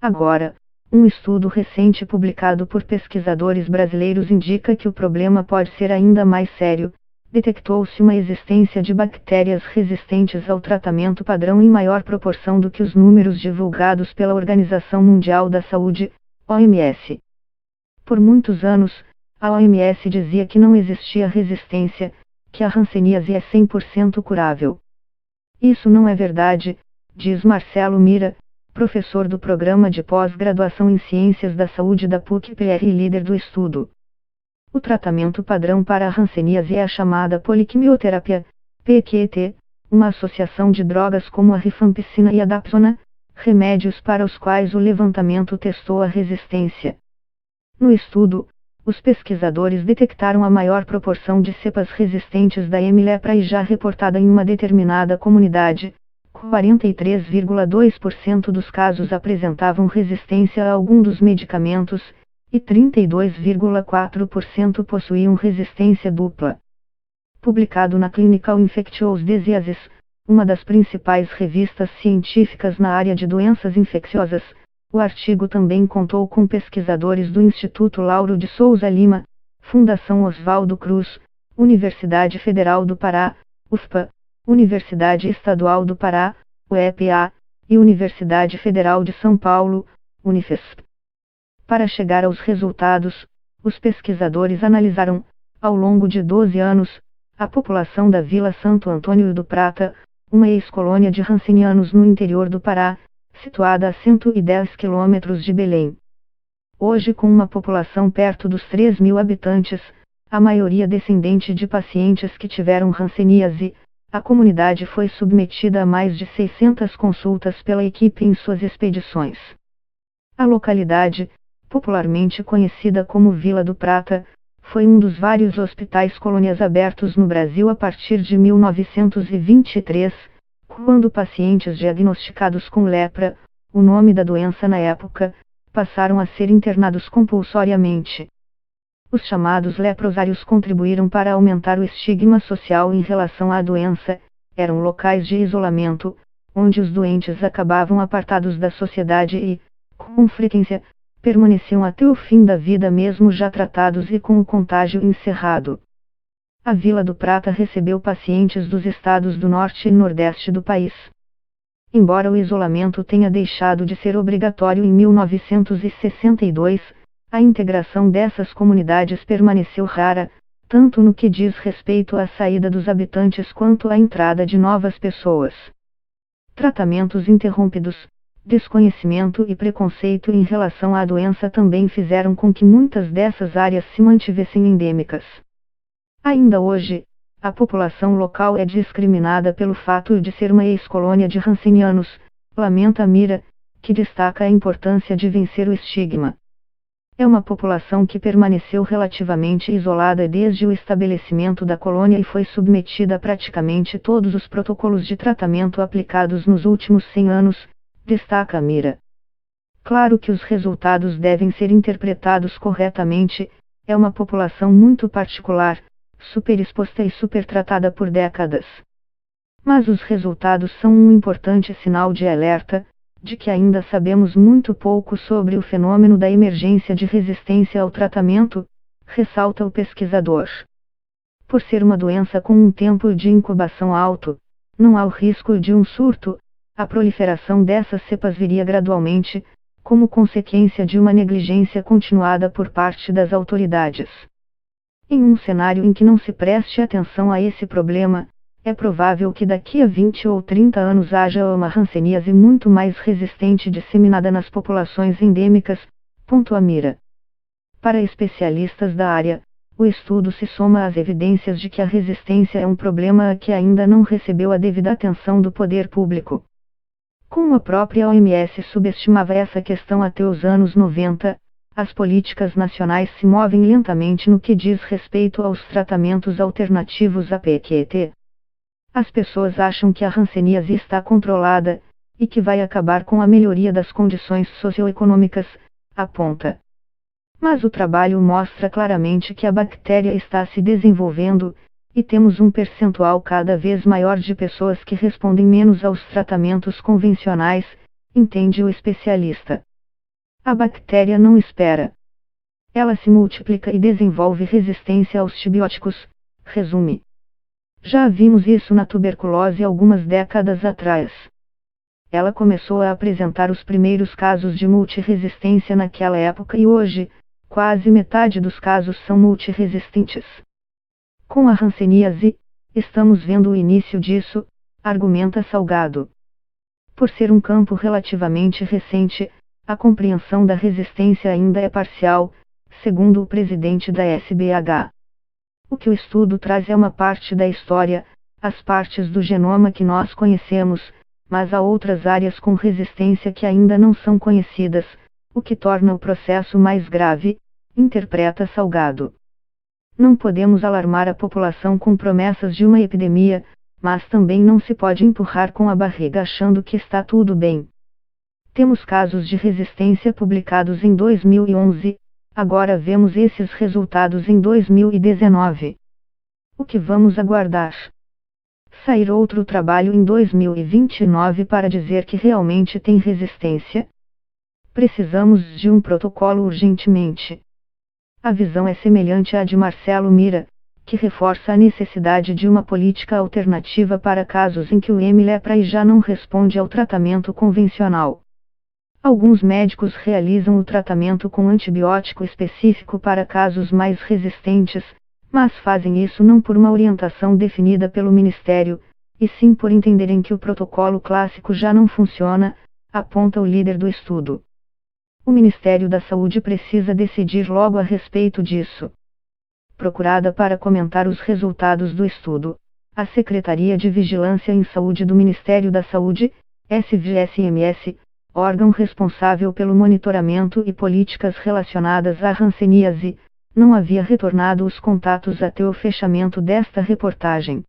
Agora, um estudo recente publicado por pesquisadores brasileiros indica que o problema pode ser ainda mais sério. Detectou-se uma existência de bactérias resistentes ao tratamento padrão em maior proporção do que os números divulgados pela Organização Mundial da Saúde, OMS. Por muitos anos, a OMS dizia que não existia resistência, que a hanseníase é 100% curável. Isso não é verdade, diz Marcelo Mira, professor do Programa de Pós-Graduação em Ciências da Saúde da PUC-PR e líder do estudo. O tratamento padrão para a hanseníase é a chamada poliquimioterapia, PQT, uma associação de drogas como a rifampicina e a dapsona, remédios para os quais o levantamento testou a resistência. No estudo, os pesquisadores detectaram a maior proporção de cepas resistentes da M. leprae já reportada em uma determinada comunidade. 43,2% dos casos apresentavam resistência a algum dos medicamentos, e 32,4% possuíam resistência dupla. Publicado na Clinical Infectious Diseases, uma das principais revistas científicas na área de doenças infecciosas, o artigo também contou com pesquisadores do Instituto Lauro de Souza Lima, Fundação Oswaldo Cruz, Universidade Federal do Pará, UFPA, Universidade Estadual do Pará, UEPA, e Universidade Federal de São Paulo, Unifesp. Para chegar aos resultados, os pesquisadores analisaram, ao longo de 12 anos, a população da Vila Santo Antônio do Prata, uma ex-colônia de rancenianos no interior do Pará, situada a 110 quilômetros de Belém. Hoje, com uma população perto dos 3.000 habitantes, a maioria descendente de pacientes que tiveram hanseníase, a comunidade foi submetida a mais de 600 consultas pela equipe em suas expedições. A localidade, popularmente conhecida como Vila do Prata, foi um dos vários hospitais colônias abertos no Brasil a partir de 1923, quando pacientes diagnosticados com lepra, o nome da doença na época, passaram a ser internados compulsoriamente. Os chamados leprosários contribuíram para aumentar o estigma social em relação à doença, eram locais de isolamento, onde os doentes acabavam apartados da sociedade e, com frequência, permaneciam até o fim da vida mesmo já tratados e com o contágio encerrado. A Vila do Prata recebeu pacientes dos estados do norte e nordeste do país. Embora o isolamento tenha deixado de ser obrigatório em 1962, a integração dessas comunidades permaneceu rara, tanto no que diz respeito à saída dos habitantes quanto à entrada de novas pessoas. Tratamentos interrompidos, desconhecimento e preconceito em relação à doença também fizeram com que muitas dessas áreas se mantivessem endêmicas. Ainda hoje, a população local é discriminada pelo fato de ser uma ex-colônia de rancenianos, lamenta Mira, que destaca a importância de vencer o estigma. É uma população que permaneceu relativamente isolada desde o estabelecimento da colônia e foi submetida a praticamente todos os protocolos de tratamento aplicados nos últimos 100 anos, destaca Mira. Claro que os resultados devem ser interpretados corretamente, é uma população muito particular, superexposta e supertratada por décadas. Mas os resultados são um importante sinal de alerta, de que ainda sabemos muito pouco sobre o fenômeno da emergência de resistência ao tratamento, ressalta o pesquisador. Por ser uma doença com um tempo de incubação alto, não há o risco de um surto, a proliferação dessas cepas viria gradualmente, como consequência de uma negligência continuada por parte das autoridades. Em um cenário em que não se preste atenção a esse problema, é provável que daqui a 20 ou 30 anos haja uma hanseníase muito mais resistente disseminada nas populações endêmicas, pontua Mira. Para especialistas da área, o estudo se soma às evidências de que a resistência é um problema que ainda não recebeu a devida atenção do poder público. Como a própria OMS subestimava essa questão até os anos 90, as políticas nacionais se movem lentamente no que diz respeito aos tratamentos alternativos à PQT. As pessoas acham que a hanseníase está controlada, e que vai acabar com a melhoria das condições socioeconômicas, aponta. Mas o trabalho mostra claramente que a bactéria está se desenvolvendo, e temos um percentual cada vez maior de pessoas que respondem menos aos tratamentos convencionais, entende o especialista. A bactéria não espera. Ela se multiplica e desenvolve resistência aos antibióticos, resume. Já vimos isso na tuberculose algumas décadas atrás. Ela começou a apresentar os primeiros casos de multiresistência naquela época e hoje, quase metade dos casos são multiresistentes. Com a hanseníase, estamos vendo o início disso, argumenta Salgado. Por ser um campo relativamente recente, a compreensão da resistência ainda é parcial, segundo o presidente da SBH. O que o estudo traz é uma parte da história, as partes do genoma que nós conhecemos, mas há outras áreas com resistência que ainda não são conhecidas, o que torna o processo mais grave, interpreta Salgado. Não podemos alarmar a população com promessas de uma epidemia, mas também não se pode empurrar com a barriga achando que está tudo bem. Temos casos de resistência publicados em 2011, agora vemos esses resultados em 2019. O que vamos aguardar? Sair outro trabalho em 2029 para dizer que realmente tem resistência? Precisamos de um protocolo urgentemente. A visão é semelhante à de Marcelo Mira, que reforça a necessidade de uma política alternativa para casos em que o M-lepra já não responde ao tratamento convencional. Alguns médicos realizam o tratamento com antibiótico específico para casos mais resistentes, mas fazem isso não por uma orientação definida pelo Ministério, e sim por entenderem que o protocolo clássico já não funciona, aponta o líder do estudo. O Ministério da Saúde precisa decidir logo a respeito disso. Procurada para comentar os resultados do estudo, a Secretaria de Vigilância em Saúde do Ministério da Saúde, SVSMS, órgão responsável pelo monitoramento e políticas relacionadas à hanseníase, não havia retornado os contatos até o fechamento desta reportagem.